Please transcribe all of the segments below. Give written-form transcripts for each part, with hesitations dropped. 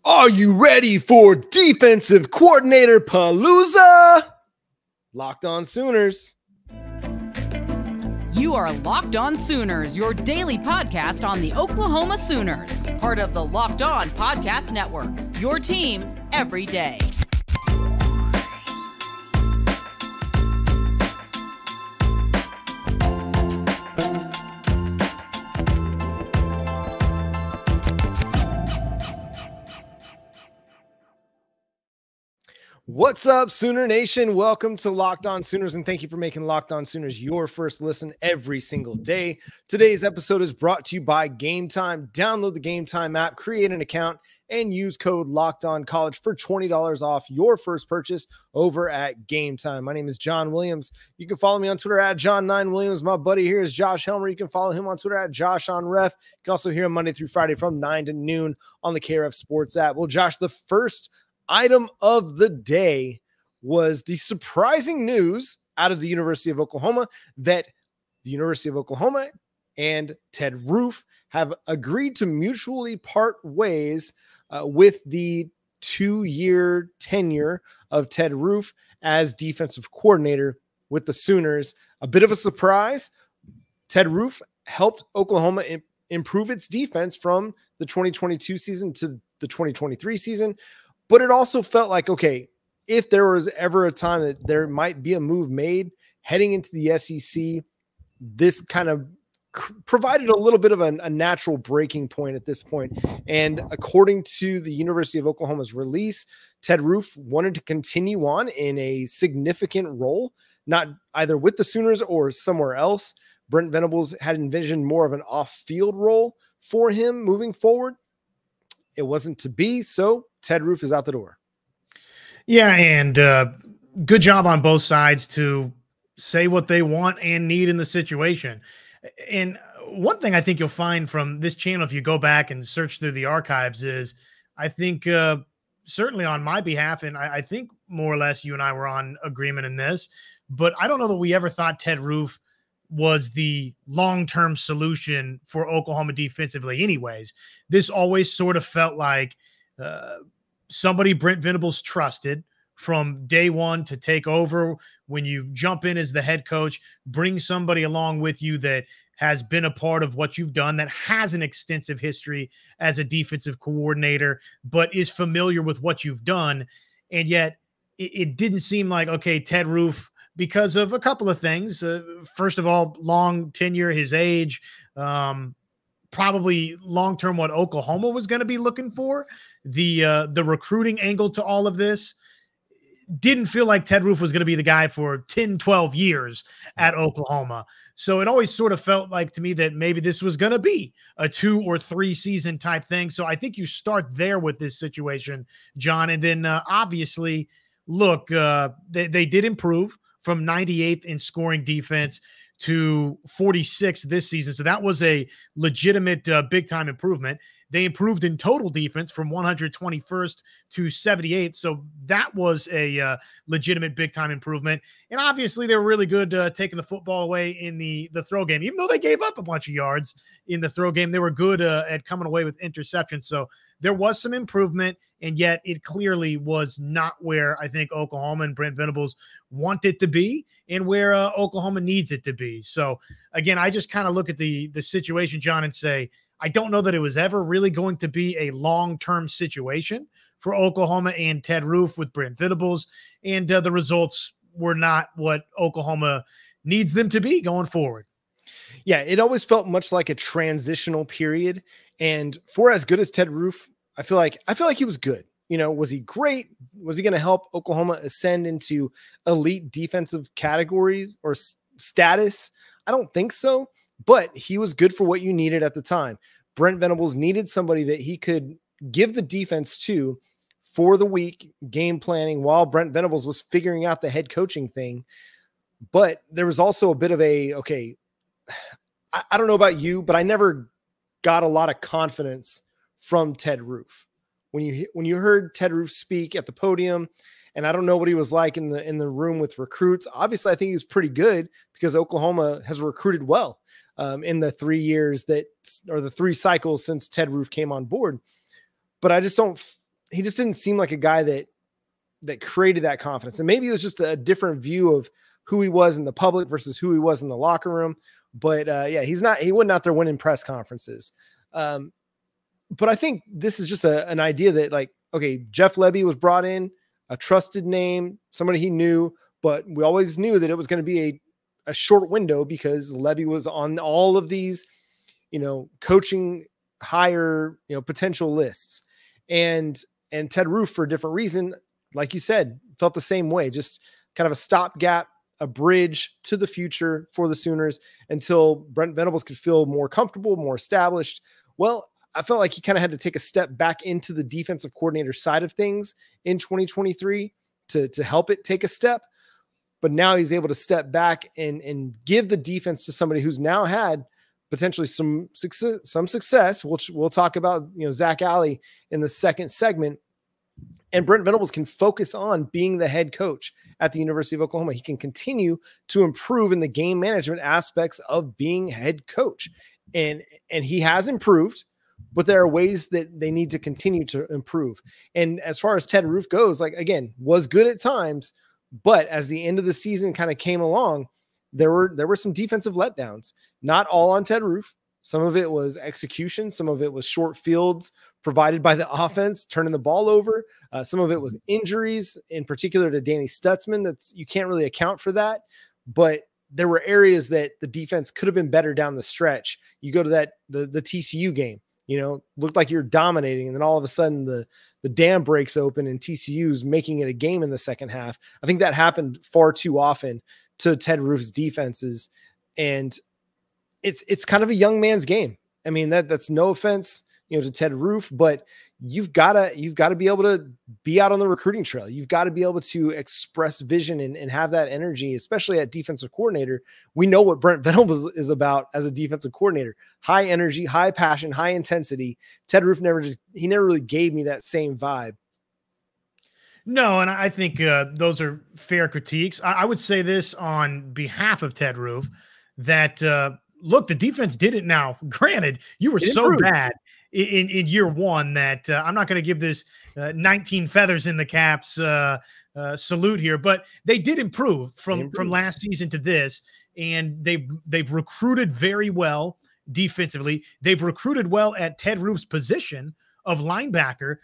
Are you ready for defensive coordinator Palooza? Locked On Sooners. You are Locked On Sooners, your daily podcast on the Oklahoma Sooners. Part of the Locked On Podcast Network, your team every day. What's up, Sooner Nation? Welcome to Locked On Sooners, and thank you for making Locked On Sooners your first listen every single day. Today's episode is brought to you by Gametime. Download the Gametime app, create an account, and use code LOCKEDONCollege for $20 off your first purchase over at Gametime. My name is John Williams. You can follow me on Twitter at John9Williams. My buddy here is Josh Helmer. You can follow him on Twitter at JoshOnRef. You can also hear him Monday through Friday from 9 to noon on the KRF Sports app. Well, Josh, the first item of the day was the surprising news out of the University of Oklahoma that the University of Oklahoma and Ted Roof have agreed to mutually part ways with the 2-year tenure of Ted Roof as defensive coordinator with the Sooners. A bit of a surprise. Ted Roof helped Oklahoma improve its defense from the 2022 season to the 2023 season. But it also felt like, okay, if there was ever a time that there might be a move made heading into the SEC, this kind of provided a little bit of a natural breaking point at this point. And according to the University of Oklahoma's release, Ted Roof wanted to continue on in a significant role, not either with the Sooners or somewhere else. Brent Venables had envisioned more of an off-field role for him moving forward. It wasn't to be, so Ted Roof is out the door. Yeah, and good job on both sides to say what they want and need in the situation. And one thing I think you'll find from this channel, if you go back and search through the archives, is I think certainly on my behalf, and I think more or less you and I were on agreement in this, but I don't know that we ever thought Ted Roof was the long-term solution for Oklahoma defensively anyways. This always sort of felt like somebody Brent Venables trusted from day one to take over. When you jump in as the head coach, bring somebody along with you that has been a part of what you've done, that has an extensive history as a defensive coordinator, but is familiar with what you've done. And yet it didn't seem like, okay, Ted Roof, because of a couple of things. First of all, long tenure, his age, probably long-term what Oklahoma was going to be looking for. The recruiting angle to all of this didn't feel like Ted Roof was going to be the guy for 10, 12 years at Oklahoma. So it always sort of felt like to me that maybe this was going to be a 2 or 3 season type thing. So I think you start there with this situation, John. And then obviously, look, they did improve from 98th in scoring defense to 46th this season. So that was a legitimate big-time improvement. They improved in total defense from 121st to 78th. So that was a legitimate big-time improvement. And obviously, they were really good taking the football away in the throw game. Even though they gave up a bunch of yards in the throw game, they were good at coming away with interceptions. So there was some improvement, and yet it clearly was not where I think Oklahoma and Brent Venables want it to be and where Oklahoma needs it to be. So, again, I just kind of look at the situation, John, and say, I don't know that it was ever really going to be a long-term situation for Oklahoma and Ted Roof with Brent Venables, and the results were not what Oklahoma needs them to be going forward. Yeah, it always felt much like a transitional period. And for as good as Ted Roof, I feel like he was good. You know, was he great? Was he going to help Oklahoma ascend into elite defensive categories or status? I don't think so, but he was good for what you needed at the time. Brent Venables needed somebody that he could give the defense to for the week, game planning, while Brent Venables was figuring out the head coaching thing. But there was also a bit of a, okay, I don't know about you, but I never got a lot of confidence from Ted Roof. When you heard Ted Roof speak at the podium, and I don't know what he was like in the room with recruits. Obviously, I think he was pretty good because Oklahoma has recruited well in the 3 years the 3 cycles since Ted Roof came on board. But I just don't he just didn't seem like a guy that created that confidence. And maybe it was just a different view of who he was in the public versus who he was in the locker room. But yeah, he wasn't out there winning press conferences. But I think this is just an idea that, like, okay, Jeff Lebby was brought in, a trusted name, somebody he knew, but we always knew that it was going to be a short window because Lebby was on all of these, coaching hire, potential lists. And Ted Roof, for a different reason, like you said, felt the same way, just kind of a stopgap, a bridge to the future for the Sooners until Brent Venables could feel more comfortable, more established. Well, I felt like he kind of had to take a step back into the defensive coordinator side of things in 2023 to help it take a step. But now he's able to step back and give the defense to somebody who's now had potentially some success, which we'll talk about, Zac Alley in the second segment. And Brent Venables can focus on being the head coach at the University of Oklahoma. He can continue to improve in the game management aspects of being head coach. And he has improved, but there are ways that they need to continue to improve. And as far as Ted Roof goes, like, again, was good at times, but as the end of the season kind of came along, there were some defensive letdowns, not all on Ted Roof. Some of it was execution. Some of it was short fields provided by the offense, turning the ball over. Some of it was injuries, in particular to Danny Stutzman. You can't really account for that, but there were areas that the defense could have been better down the stretch. You go to the TCU game, looked like you're dominating, and then all of a sudden the dam breaks open and TCU's making it a game in the second half. I think that happened far too often to Ted Roof's defenses, and it's kind of a young man's game. I mean, that's no offense, to Ted Roof, but you've got to be able to be out on the recruiting trail. You've got to be able to express vision and have that energy, especially at defensive coordinator. We know what Brent Venables is about as a defensive coordinator: high energy, high passion, high intensity. Ted Roof never really gave me that same vibe. No, and I think those are fair critiques. I would say this on behalf of Ted Roof, that look, the defense did it now. Granted, you were so bad in year one that I'm not going to give this 19 feathers in the caps salute here, but they did improve from last season to this, and they've recruited very well defensively. They've recruited well at Ted Roof's position of linebacker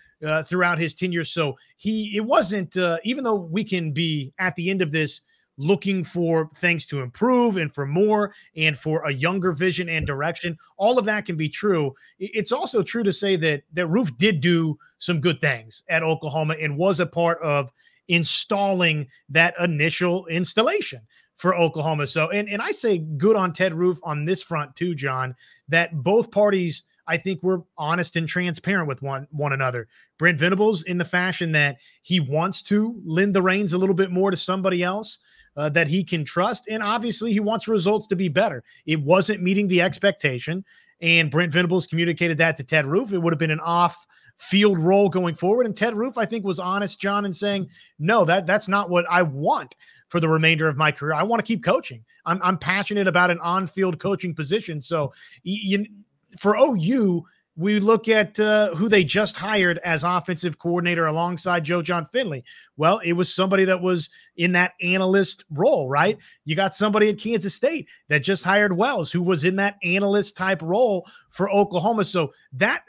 throughout his tenure. So it wasn't, even though we can be at the end of this looking for things to improve and for more and for a younger vision and direction, all of that can be true. It's also true to say that Roof did do some good things at Oklahoma and was a part of installing that initial installation for Oklahoma. So, and I say good on Ted Roof on this front too, John, that both parties, I think, we're honest and transparent with one another. Brent Venables in the fashion that he wants to lend the reins a little bit more to somebody else that he can trust. And obviously he wants results to be better. It wasn't meeting the expectation, and Brent Venables communicated that to Ted Roof. It would have been an off-field role going forward. And Ted Roof, I think, was honest, John, in saying, no, that's not what I want for the remainder of my career. I want to keep coaching. I'm passionate about an on-field coaching position. So for OU, we look at who they just hired as offensive coordinator alongside Joe John Finley. Well, it was somebody that was in that analyst role, right? You got somebody at Kansas State that just hired Wells, who was in that analyst type role for Oklahoma. So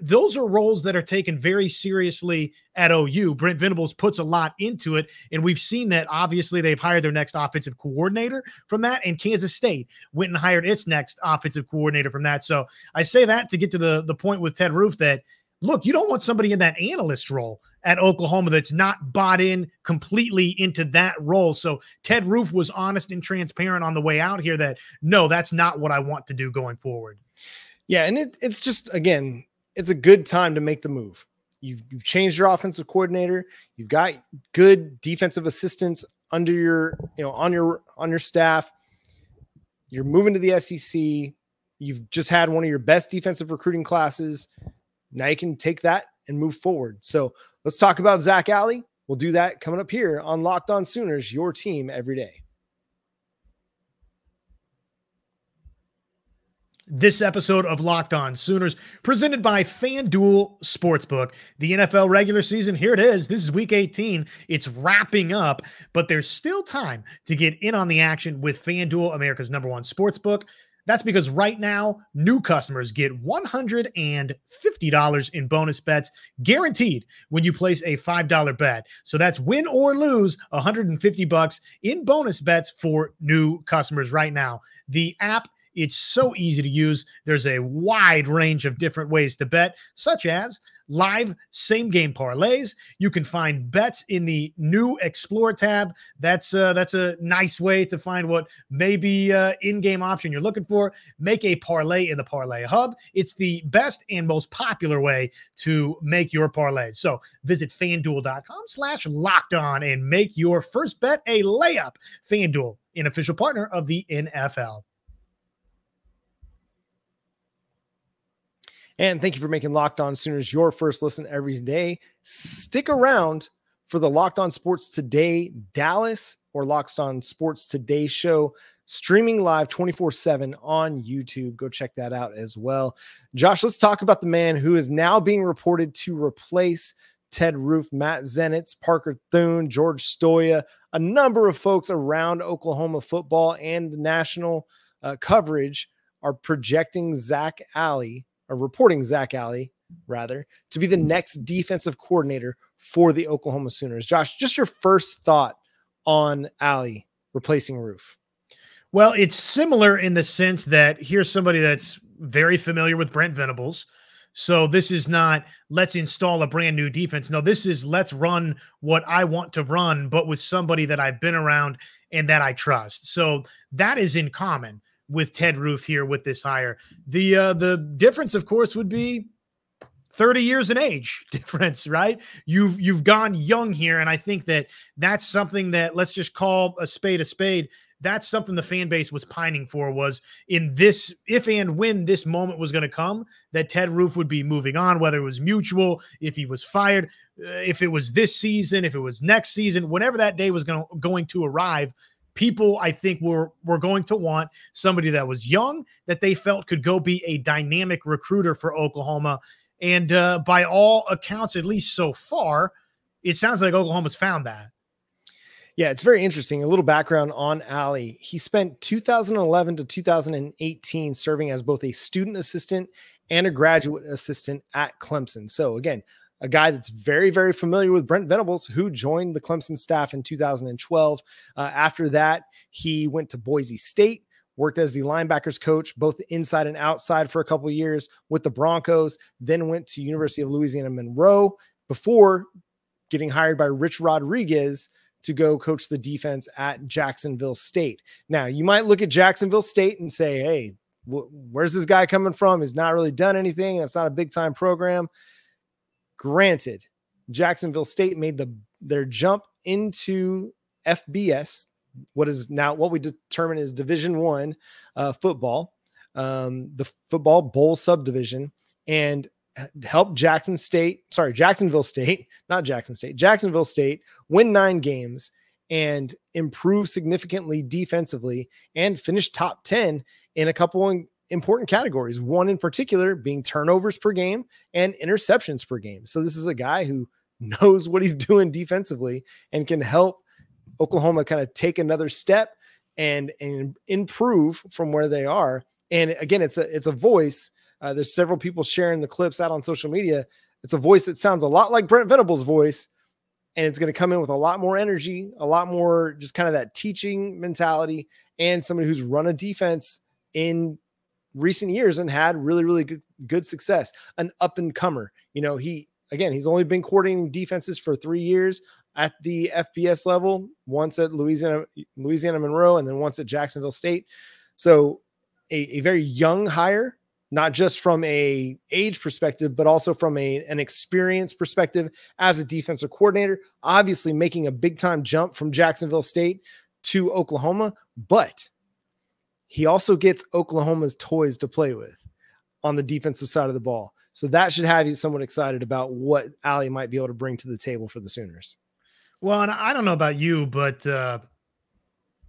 those are roles that are taken very seriously at OU. Brent Venables puts a lot into it, and we've seen that. Obviously, they've hired their next offensive coordinator from that, and Kansas State went and hired its next offensive coordinator from that. So I say that to get to the point with Ted Roof that, look, you don't want somebody in that analyst role at Oklahoma that's not bought in completely into that role. So Ted Roof was honest and transparent on the way out here that, no, that's not what I want to do going forward. Yeah, and it's just, again, it's a good time to make the move. You've changed your offensive coordinator. You've got good defensive assistants under your, on your staff. You're moving to the SEC. You've just had one of your best defensive recruiting classes. Now you can take that and move forward. So let's talk about Zac Alley. We'll do that coming up here on Locked On Sooners, your team every day. This episode of Locked On Sooners, presented by FanDuel Sportsbook. The NFL regular season, here it is. This is week 18. It's wrapping up, but there's still time to get in on the action with FanDuel, America's #1 sportsbook. That's because right now, new customers get $150 in bonus bets guaranteed when you place a $5 bet. So that's win or lose, $150 in bonus bets for new customers right now. The app, it's so easy to use. There's a wide range of different ways to bet, such as live same-game parlays. You can find bets in the new Explore tab. That's a nice way to find what may be in-game option you're looking for. Make a parlay in the Parlay Hub. It's the best and most popular way to make your parlays. So visit FanDuel.com/lockedon and make your first bet a layup. FanDuel, an official partner of the NFL. And thank you for making Locked On Sooners your first listen every day. Stick around for the Locked On Sports Today Dallas or Locked On Sports Today show streaming live 24/7 on YouTube. Go check that out as well. Josh, let's talk about the man who is now being reported to replace Ted Roof, Matt Zenitz, Parker Thune, George Stoya, a number of folks around Oklahoma football and the national coverage are projecting Zac Alley, or reporting Zac Alley, rather, to be the next defensive coordinator for the Oklahoma Sooners. Josh, just your first thought on Alley replacing Roof. Well, it's similar in the sense that here's somebody that's very familiar with Brent Venables. So this is not, let's install a brand new defense. No, this is, let's run what I want to run, but with somebody that I've been around and that I trust. So that is in common with Ted Roof here with this hire. The difference, of course, would be 30 years in age difference, right? You've gone young here, and I think that that's something that, let's just call a spade a spade. That's something the fan base was pining for, was in this, if and when this moment was going to come, that Ted Roof would be moving on, whether it was mutual, if he was fired, if it was this season, if it was next season, whenever that day was going to arrive. People, I think, were going to want somebody that was young, that they felt could go be a dynamic recruiter for Oklahoma. And by all accounts, at least so far, it sounds like Oklahoma's found that. Yeah, it's very interesting. A little background on Alley. He spent 2011 to 2018 serving as both a student assistant and a graduate assistant at Clemson. So again, a guy that's very, very familiar with Brent Venables, who joined the Clemson staff in 2012. After that, he went to Boise State, worked as the linebackers coach, both inside and outside for a couple of years with the Broncos, then went to University of Louisiana Monroe before getting hired by Rich Rodriguez to go coach the defense at Jacksonville State. Now, you might look at Jacksonville State and say, hey, where's this guy coming from? He's not really done anything. That's not a big-time program. Granted, Jacksonville State made their jump into FBS, what we determine is Division I football, the football bowl subdivision, and helped Jacksonville State win 9 games and improve significantly defensively and finish top 10 in a couple important categories. One in particular being turnovers per game and interceptions per game. So this is a guy who knows what he's doing defensively and can help Oklahoma kind of take another step and improve from where they are. And again, it's a voice. There's several people sharing the clips out on social media. It's a voice that sounds a lot like Brent Venables' voice, and it's going to come in with a lot more energy, a lot more just kind of that teaching mentality, and somebody who's run a defense in recent years and had really, really good success. An up and comer. You know, he's only been coordinating defenses for 3 years at the FBS level, once at Louisiana Monroe, and then once at Jacksonville State. So a very young hire, not just from a age perspective, but also from an experience perspective as a defensive coordinator, obviously making a big time jump from Jacksonville State to Oklahoma, but he also gets Oklahoma's toys to play with on the defensive side of the ball. So that should have you somewhat excited about what Alley might be able to bring to the table for the Sooners. Well, and I don't know about you, but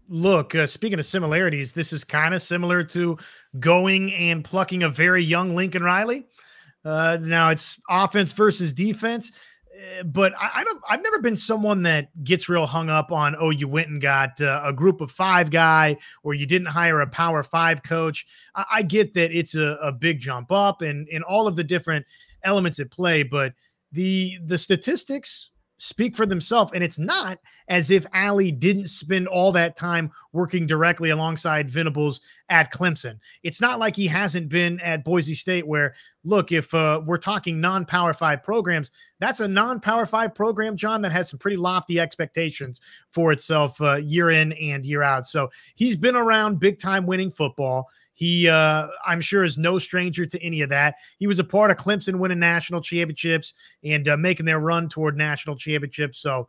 look, speaking of similarities, this is kind of similar to going and plucking a very young Lincoln Riley. Now it's offense versus defense, but I've never been someone that gets real hung up on, oh, you went and got a group of 5 guy, or you didn't hire a Power 5 coach. I get that it's a big jump up and all of the different elements at play, but the statistics speak for themselves. And it's not as if Alley didn't spend all that time working directly alongside Venables at Clemson. It's not like he hasn't been at Boise State, where, look, if we're talking non-Power 5 programs, that's a non-Power 5 program, John, that has some pretty lofty expectations for itself year in and year out. So he's been around big time winning football. He, I'm sure, is no stranger to any of that. He was a part of Clemson winning national championships and making their run toward national championships. So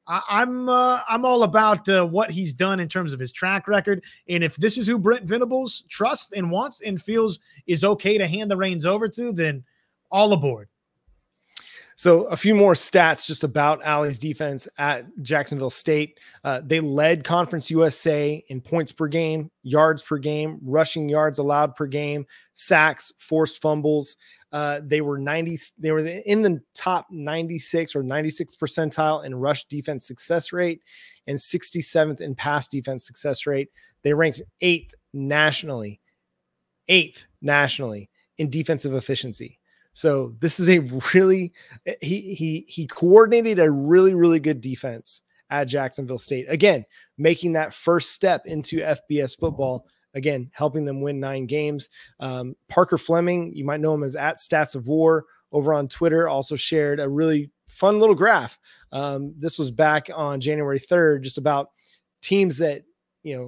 I'm all about what he's done in terms of his track record. And if this is who Brent Venables trusts and wants and feels is okay to hand the reins over to, then all aboard. So a few more stats just about Alley's defense at Jacksonville State. They led Conference USA in points per game, yards per game, rushing yards allowed per game, sacks, forced fumbles. They were in the top 96 or 96th percentile in rush defense success rate and 67th in pass defense success rate. They ranked 8th nationally in defensive efficiency. So this is a really, he coordinated a really, really good defense at Jacksonville State. Again, making that first step into FBS football, again, helping them win 9 games. Parker Fleming, you might know him as @Stats of War over on Twitter, also shared a really fun little graph. This was back on January 3rd, just about teams that,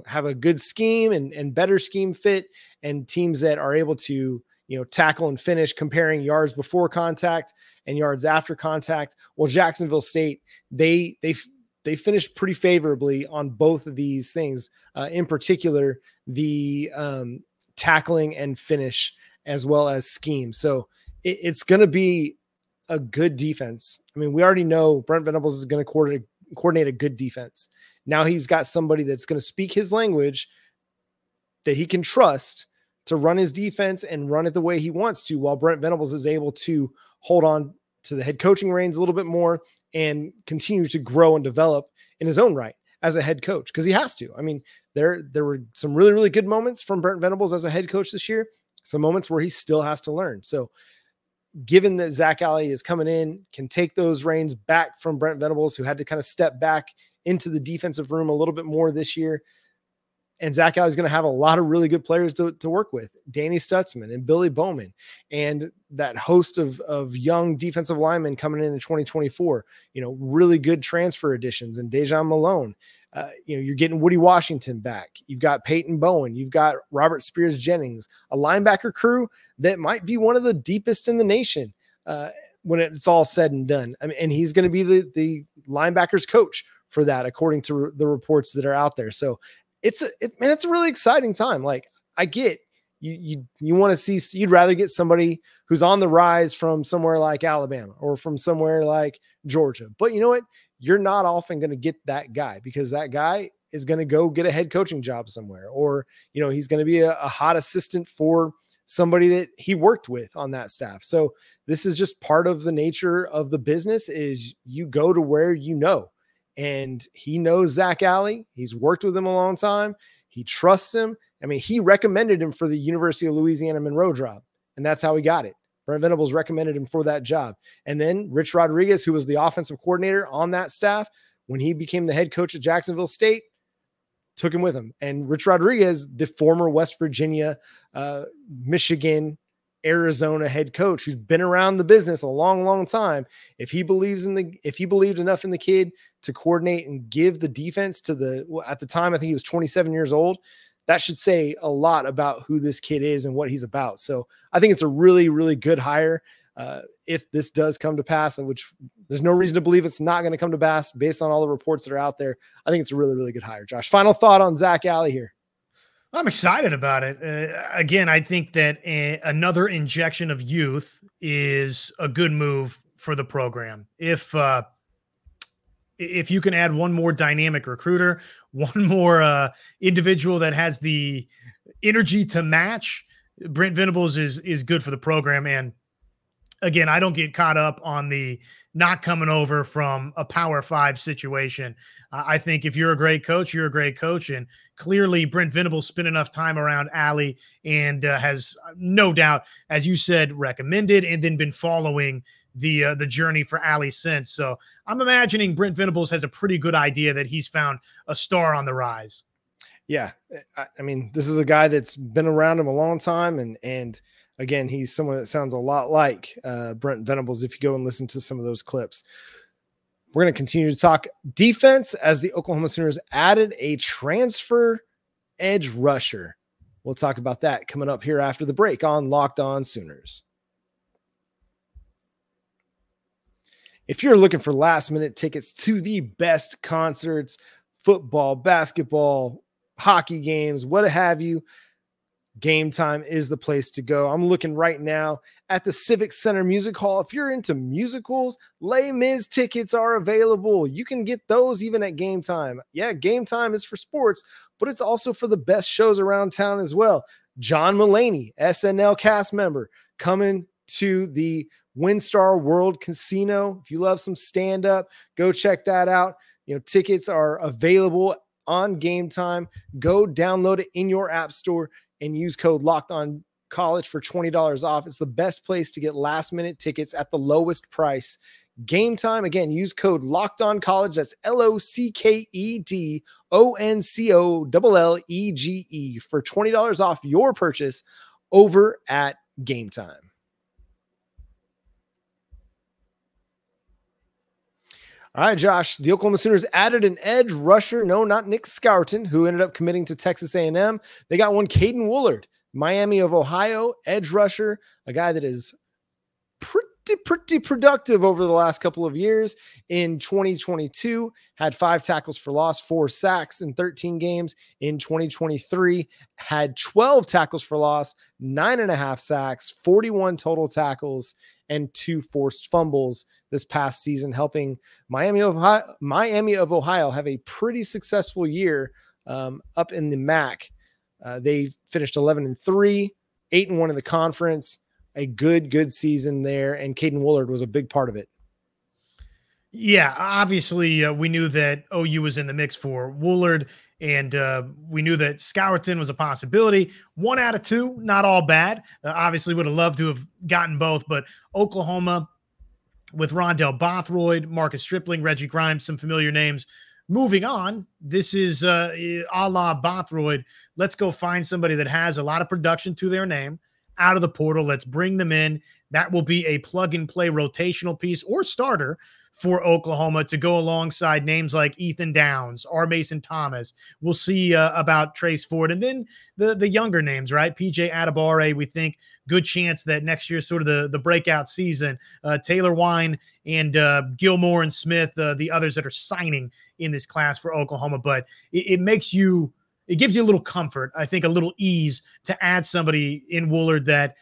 have a good scheme and better scheme fit, and teams that are able to, tackle and finish, comparing yards before contact and yards after contact. Well, Jacksonville State, they finished pretty favorably on both of these things. In particular, the tackling and finish, as well as scheme. So it's going to be a good defense. I mean, we already know Brent Venables is going to coordinate a good defense. Now he's got somebody that's going to speak his language that he can trust to run his defense and run it the way he wants to, while Brent Venables is able to hold on to the head coaching reins a little bit more and continue to grow and develop in his own right as a head coach, because he has to. I mean, there were some really, really good moments from Brent Venables as a head coach this year, some moments where he still has to learn. So given that Zac Alley is coming in, can take those reins back from Brent Venables, who had to kind of step back into the defensive room a little bit more this year, and Zac Alley is going to have a lot of really good players to work with. Danny Stutzman and Billy Bowman, and that host of young defensive linemen coming in 2024, really good transfer additions, and Dejan Malone. You're getting Woody Washington back. You've got Peyton Bowen. You've got Robert Spears Jennings, a linebacker crew that might be one of the deepest in the nation when it's all said and done. I mean, and he's going to be the linebackers coach for that, according to the reports that are out there. So it's a really exciting time. Like, I get you want to see, you'd rather get somebody who's on the rise from somewhere like Alabama or from somewhere like Georgia. But you know what? You're not often going to get that guy, because that guy is going to go get a head coaching job somewhere, or, he's going to be a hot assistant for somebody that he worked with on that staff. So this is just part of the nature of the business, is you go to where and he knows Zac Alley. He's worked with him a long time. He trusts him. I mean, he recommended him for the University of Louisiana Monroe job, and that's how he got it. Brent Venables recommended him for that job. And then Rich Rodriguez, who was the offensive coordinator on that staff, when he became the head coach at Jacksonville State, took him with him. And Rich Rodriguez, the former West Virginia, Michigan, Arizona head coach, who's been around the business a long, long time. If he believed enough in the kid to coordinate and give the defense to at the time, I think he was 27 years old, that should say a lot about who this kid is and what he's about. So I think it's a really, really good hire. If this does come to pass, and which there's no reason to believe it's not going to come to pass based on all the reports that are out there, I think it's a really, really good hire. Josh, final thought on Zac Alley here. I'm excited about it. Again, I think that another injection of youth is a good move for the program. If if you can add one more dynamic recruiter, one more individual that has the energy to match, Brent Venables is good for the program. And again, I don't get caught up on the not coming over from a Power 5 situation. I think if you're a great coach, you're a great coach. And clearly Brent Venables spent enough time around Alley and has no doubt, as you said, recommended and then been following the journey for Alley since. So I'm imagining Brent Venables has a pretty good idea that he's found a star on the rise. Yeah. I mean, this is a guy that's been around him a long time. And again, he's someone that sounds a lot like Brent Venables if you go and listen to some of those clips. We're going to continue to talk defense as the Oklahoma Sooners added a transfer edge rusher. We'll talk about that coming up here after the break on Locked On Sooners. If you're looking for last-minute tickets to the best concerts, football, basketball, hockey games, what have you, Gametime is the place to go. I'm looking right now at the Civic Center Music Hall. If you're into musicals, Les Mis tickets are available. You can get those even at Gametime. Yeah, Gametime is for sports, but it's also for the best shows around town as well. John Mulaney, SNL cast member, coming to the WinStar World Casino. If you love some stand-up, go check that out. You know, tickets are available on Gametime. Go download it in your app store and use code LOCKEDONCollege for $20 off. It's the best place to get last-minute tickets at the lowest price. Gametime, again, use code LOCKEDONCollege. That's LOCKEDONCOLLEGE for $20 off your purchase over at Gametime. All right, Josh, the Oklahoma Sooners added an edge rusher. No, not Nick Scourton, who ended up committing to Texas A&M. They got one Caiden Woullard, Miami of Ohio, edge rusher, a guy that is pretty productive over the last couple of years. In 2022, had 5 tackles for loss, 4 sacks in 13 games. In 2023, had 12 tackles for loss, 9.5 sacks, 41 total tackles, and 2 forced fumbles this past season, helping Miami of Ohio have a pretty successful year up in the MAC. They finished 11-3, 8-1 in the conference. A good season there, and Caiden Woullard was a big part of it. Yeah, obviously we knew that OU was in the mix for Woullard, and we knew that Scourton was a possibility. 1 out of 2, not all bad. Obviously would have loved to have gotten both, but Oklahoma with Rondell Bothroyd, Marcus Stripling, Reggie Grimes, some familiar names. Moving on, this is a la Bothroyd. Let's go find somebody that has a lot of production to their name out of the portal. Let's bring them in. That will be a plug-and-play rotational piece or starter for Oklahoma to go alongside names like Ethan Downs, R. Mason Thomas. We'll see about Trace Ford. And then the younger names, right? PJ Adebawore, we think good chance that next year is sort of the breakout season. Taylor Wine and Gilmore and Smith, the others that are signing in this class for Oklahoma. But it makes you – it gives you a little comfort, I think a little ease to add somebody in Woullard that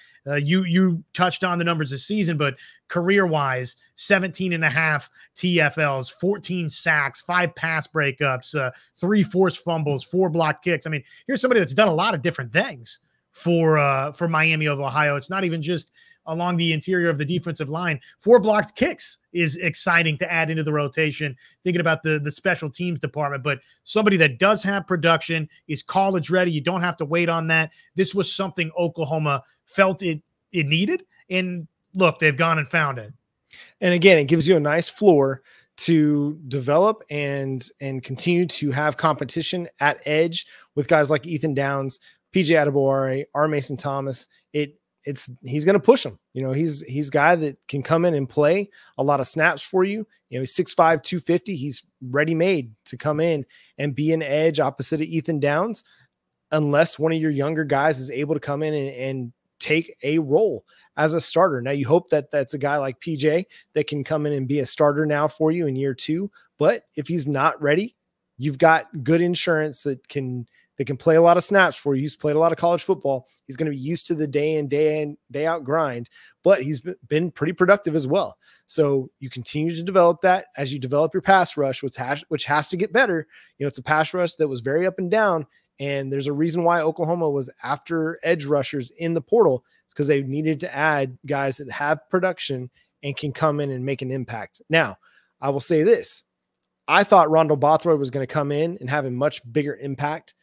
you touched on the numbers this season, but career-wise, 17.5 TFLs, 14 sacks, 5 pass breakups, 3 forced fumbles, 4 blocked kicks. I mean, here's somebody that's done a lot of different things for Miami of Ohio. It's not even just along the interior of the defensive line. 4 blocked kicks is exciting to add into the rotation, thinking about the special teams department, but somebody that does have production, is college ready. You don't have to wait on that. This was something Oklahoma felt it needed. And look, they've gone and found it. And again, it gives you a nice floor to develop and continue to have competition at edge with guys like Ethan Downs, PJ Adebawore, R. Mason Thomas. He's going to push him. You know, he's a guy that can come in and play a lot of snaps for you. You know, he's 6'5", 250. He's ready-made to come in and be an edge opposite of Ethan Downs, unless one of your younger guys is able to come in and take a role as a starter. Now, you hope that that's a guy like PJ that can come in and be a starter now for you in year 2. But if he's not ready, you've got good insurance that can that can play a lot of snaps for you. He's played a lot of college football. He's going to be used to the day in, day out grind, but he's been pretty productive as well. So you continue to develop that as you develop your pass rush, which has to get better. It's a pass rush that was very up and down. And there's a reason why Oklahoma was after edge rushers in the portal. It's because they needed to add guys that have production and can come in and make an impact. Now, I will say this. I thought Rondell Bothroyd was going to come in and have a much bigger impact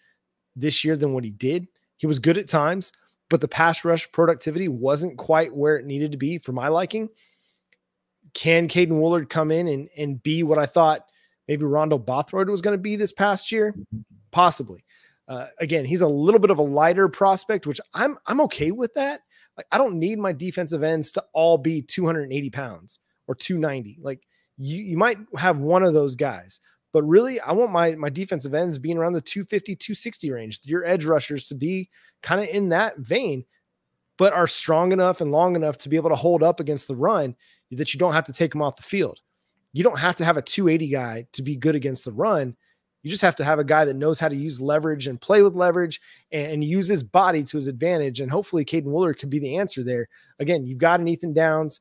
this year than what he did. He was good at times, but the pass rush productivity wasn't quite where it needed to be for my liking. Can Caiden Woullard come in and be what I thought maybe Rondell Bothroyd was going to be this past year? Possibly. Again, he's a little bit of a lighter prospect, which I'm okay with that. Like, I don't need my defensive ends to all be 280 pounds or 290. Like, you might have one of those guys, but really I want my defensive ends being around the 250, 260 range. Your edge rushers to be kind of in that vein, but are strong enough and long enough to be able to hold up against the run that you don't have to take them off the field. You don't have to have a 280 guy to be good against the run. You just have to have a guy that knows how to use leverage and play with leverage and use his body to his advantage. And hopefully Caiden Woullard could be the answer there. Again, you've got an Ethan Downs,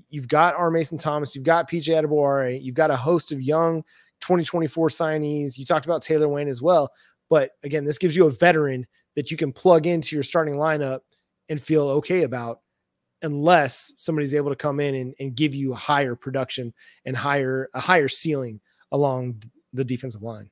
you've got R. Mason Thomas, you've got PJ Adebaware, you've got a host of young 2024 signees. You talked about Taylor Wayne as well. But again, this gives you a veteran that you can plug into your starting lineup and feel okay about, unless somebody's able to come in and give you a higher production and a higher ceiling along the defensive line.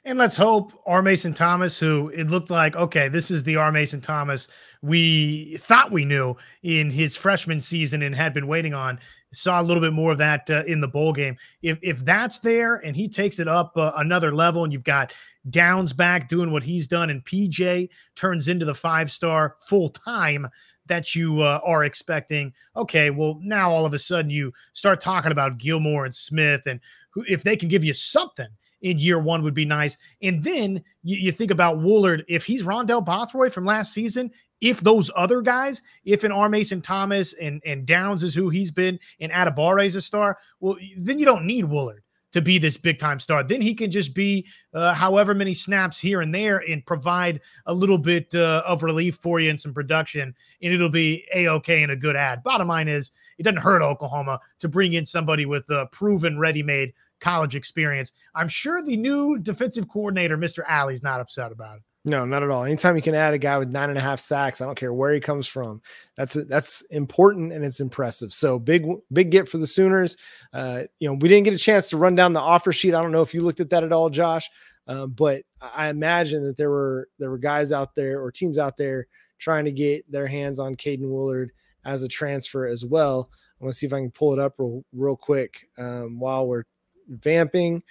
And let's hope R. Mason Thomas, who it looked like, okay, this is the R. Mason Thomas we thought we knew in his freshman season and had been waiting on, saw a little bit more of that in the bowl game. If that's there and he takes it up another level, and you've got Downs back doing what he's done, and PJ turns into the 5-star full-time that you are expecting, okay, well, now all of a sudden you start talking about Gilmore and Smith, and if they can give you something in year one would be nice. And then you think about Woullard, if he's Rondell Bothroyd from last season, if those other guys, if an R. Mason Thomas and Downs is who he's been, and Adebaware is a star, well, then you don't need Woullard to be this big-time star. Then he can just be however many snaps here and there and provide a little bit of relief for you and some production, and it'll be A-okay and a good ad. Bottom line is, it doesn't hurt Oklahoma to bring in somebody with a proven, ready-made college experience. I'm sure the new defensive coordinator, Mr. Alley's not upset about it. No, not at all. Anytime you can add a guy with 9.5 sacks, I don't care where he comes from. That's important and it's impressive. So big get for the Sooners. We didn't get a chance to run down the offer sheet. I don't know if you looked at that at all, Josh, but I imagine that there were guys out there or teams out there trying to get their hands on Caiden Woullard as a transfer as well. I want to see if I can pull it up real quick while we're vamping.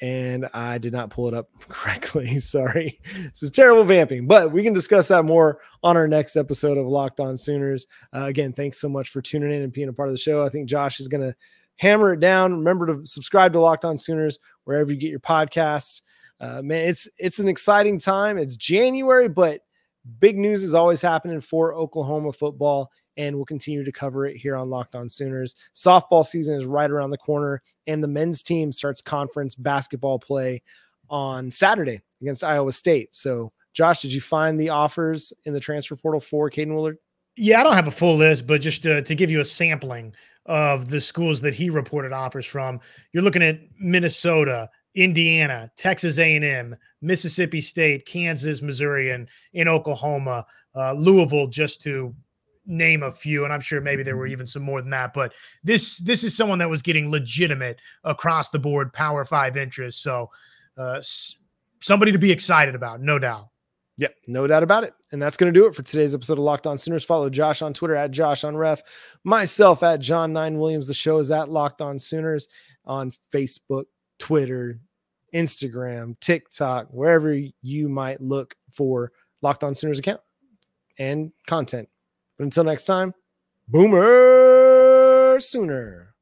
And I did not pull it up correctly. Sorry. This is terrible vamping, but we can discuss that more on our next episode of Locked On Sooners. Again, thanks so much for tuning in and being a part of the show. I think Josh is going to hammer it down. Remember to subscribe to Locked On Sooners wherever you get your podcasts. Man, it's an exciting time. It's January, but big news is always happening for Oklahoma football, and we'll continue to cover it here on Locked On Sooners. Softball season is right around the corner, and the men's team starts conference basketball play on Saturday against Iowa State. So, Josh, did you find the offers in the transfer portal for Caiden Woullard? Yeah, I don't have a full list, but just to give you a sampling of the schools that he reported offers from, you're looking at Minnesota, Indiana, Texas A&M, Mississippi State, Kansas, Missouri, and in Oklahoma, Louisville, just to name a few, and I'm sure maybe there were even some more than that, but this is someone that was getting legitimate across the board Power 5 interest. So somebody to be excited about, no doubt. Yep, no doubt about it. And that's going to do it for today's episode of Locked On Sooners. Follow Josh on Twitter at JoshOnRef, myself at John9Williams. The show is at Locked On Sooners on Facebook, Twitter, Instagram, TikTok, wherever you might look for Locked On Sooners account and content. But until next time, Boomer Sooner.